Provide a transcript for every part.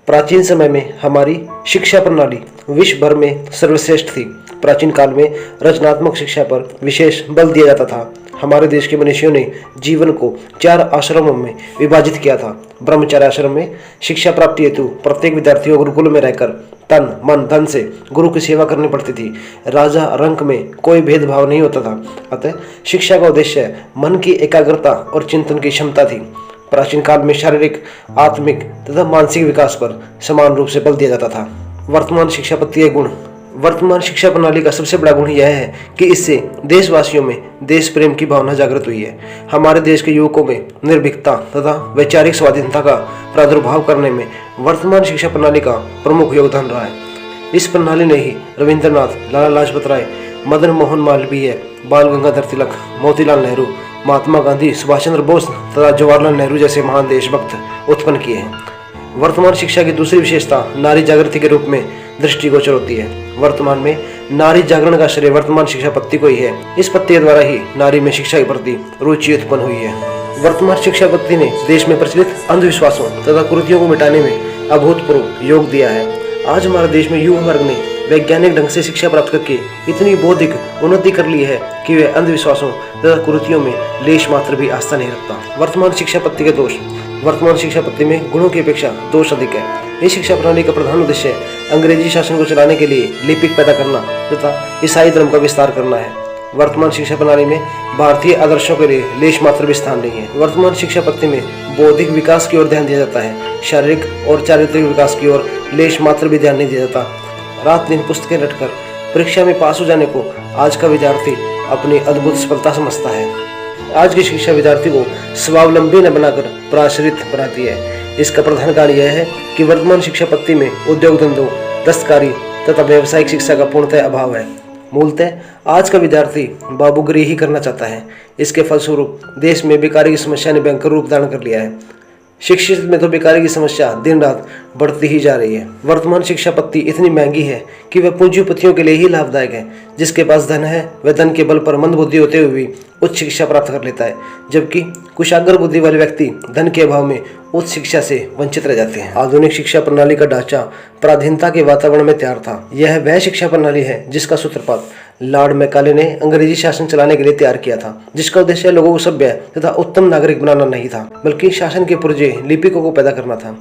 प्राचीन समय में हमारी शिक्षा प्रणाली विश्व भर में सर्वश्रेष्ठ थी। प्राचीन काल में रचनात्मक शिक्षा पर विशेष बल दिया जाता था। हमारे देश के मनुष्यों ने जीवन को 4 आश्रमों में विभाजित किया था। ब्रह्मचर्य आश्रम में शिक्षा प्राप्ति हेतु प्रत्येक विद्यार्थी को गुरुकुल में रहकर तन मन धन से गुरु की सेवा करनी पड़ती थी। राजा रंक में कोई भेदभाव नहीं होता था। अतः शिक्षा का उद्देश्य मन की एकाग्रता और चिंतन की क्षमता थी। प्राचीन काल में शारीरिक, आत्मिक तथा मानसिक विकास पर समान रूप से बल दिया जाता था। वर्तमान शिक्षा पद्धति के गुण। वर्तमान शिक्षा प्रणाली का सबसे बड़ा गुण यह है कि इससे देशवासियों में देश प्रेम की भावना जागृत हुई है। हमारे देश के युवकों में निर्भीकता तथा वैचारिक स्वाधीनता का प्रादुर्भाव करने में वर्तमान शिक्षा प्रणाली का प्रमुख योगदान रहा है। इस प्रणाली ने ही रविंद्रनाथ, लाला लाजपत राय, मदन मोहन मालवीय, बाल गंगाधर तिलक, मोतीलाल नेहरू, महात्मा गांधी, सुभाष चंद्र बोस तथा जवाहरलाल नेहरू जैसे महान देशभक्त उत्पन्न किए हैं। वर्तमान शिक्षा की दूसरी विशेषता नारी जागृति के रूप में दृष्टिगोचर होती है। वर्तमान में नारी जागरण का श्रेय वर्तमान शिक्षा पद्धति को ही है। इस पद्धति के द्वारा ही नारी में शिक्षा के प्रति रुचि उत्पन्न हुई है। वर्तमान शिक्षा पद्धति ने देश में प्रचलित अंधविश्वासों तथा कुरीतियों को मिटाने में अभूतपूर्व योग दिया है। आज हमारे देश में युवा वर्ग ने वैज्ञानिक ढंग से शिक्षा प्राप्त करके इतनी बौद्धिक उन्नति कर ली है कि वे अंधविश्वासों तथा कुरीतियों में लेश मात्र भी आस्था नहीं रखता। वर्तमान शिक्षा पद्धति के दोष। वर्तमान शिक्षा पद्धति में गुणों की अपेक्षा दोष अधिक है। इस शिक्षा प्रणाली का प्रधान उद्देश्य अंग्रेजी शासन को चलाने के लिए लिपिक पैदा करना तथा ईसाई धर्म का विस्तार करना है। वर्तमान शिक्षा प्रणाली में भारतीय आदर्शों के लिए लेश मात्र भी स्थान नहीं है। वर्तमान शिक्षा पद्धति में बौद्धिक विकास की ओर ध्यान दिया जाता है, शारीरिक और चारित्रिक विकास की ओर लेश मात्र भी ध्यान नहीं दिया जाता। रात दिन पुस्तकें रटकर परीक्षा में पास हो जाने को आज का विद्यार्थी अपनी अद्भुत सफलता समझता है। आज की शिक्षा विद्यार्थी को स्वावलंबी न बनाकर पराश्रित बनाती है। इसका प्रधान कारण यह है कि वर्तमान शिक्षा पद्धति में उद्योग धंधों, दस्तकारी तथा व्यावसायिक शिक्षा का पूर्णतः अभाव है। मूलतः आज का विद्यार्थी बाबूगिरी ही करना चाहता है। इसके फलस्वरूप देश में बेकारी की समस्या ने भयंकर रूप धारण कर लिया है। शिक्षित में तो बेकारी की समस्या दिन रात बढ़ती ही जा रही है। वर्तमान शिक्षा पद्धति इतनी महंगी है कि वह पूंजीपतियों के लिए ही लाभदायक है। जिसके पास धन है वह धन के बल पर मंदबुद्धि होते हुए भी उच्च शिक्षा प्राप्त कर लेता है, जबकि कुशाग्र बुद्धि वाले व्यक्ति धन के अभाव में उच्च शिक्षा से वंचित रह जाते हैं। आधुनिक शिक्षा प्रणाली का ढांचा पराधीनता के वातावरण में तैयार था। यह वह शिक्षा प्रणाली है जिसका सूत्रपात लॉर्ड मैकाले ने अंग्रेजी शासन चलाने के लिए तैयार किया था, जिसका उद्देश्य लोगों को सभ्य तथा उत्तम नागरिक बनाना नहीं था, बल्कि शासन के पुर्जे लिपिकों को पैदा करना था।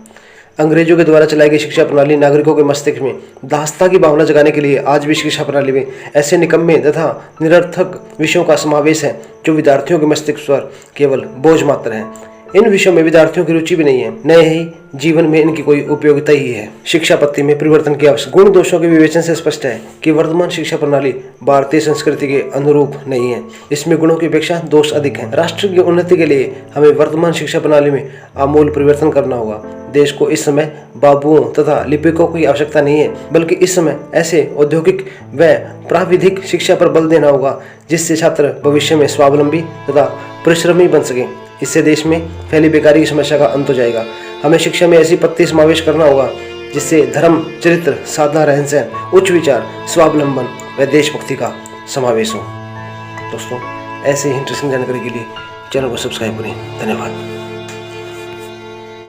अंग्रेजों के द्वारा चलाई गई शिक्षा प्रणाली नागरिकों के मस्तिष्क में दासता की भावना जगाने के लिए आज भी शिक्षा प्रणाली में ऐसे निकम्मे तथा निरर्थक विषयों का समावेश है जो विद्यार्थियों के मस्तिष्क पर केवल बोझ मात्र है। इन विषयों में विद्यार्थियों की रुचि भी नहीं है, नए ही जीवन में इनकी कोई उपयोगिता ही है। शिक्षा पद्धति में परिवर्तन की आवश्यकता। गुण दोषों के विवेचन से स्पष्ट है कि वर्तमान शिक्षा प्रणाली भारतीय संस्कृति के अनुरूप नहीं है। इसमें गुणों की अपेक्षा दोष अधिक हैं। राष्ट्र की उन्नति के लिए हमें वर्तमान शिक्षा प्रणाली में आमूल परिवर्तन करना होगा। देश को इस समय बाबुओं तथा लिपिकों की आवश्यकता नहीं है, बल्कि इस समय ऐसे औद्योगिक व प्राविधिक शिक्षा पर बल देना होगा जिससे छात्र भविष्य में स्वावलंबी तथा परिश्रमी बन सके। इससे देश में फैली बेकारी की समस्या का अंत हो जाएगा। हमें शिक्षा में ऐसी पद्धति समावेश करना होगा जिससे धर्म, चरित्र, साधना, रहन सहन, उच्च विचार, स्वावलंबन व देशभक्ति का समावेश हो। दोस्तों, ऐसे ही इंटरेस्टिंग जानकारी के लिए चैनल को सब्सक्राइब करें। धन्यवाद।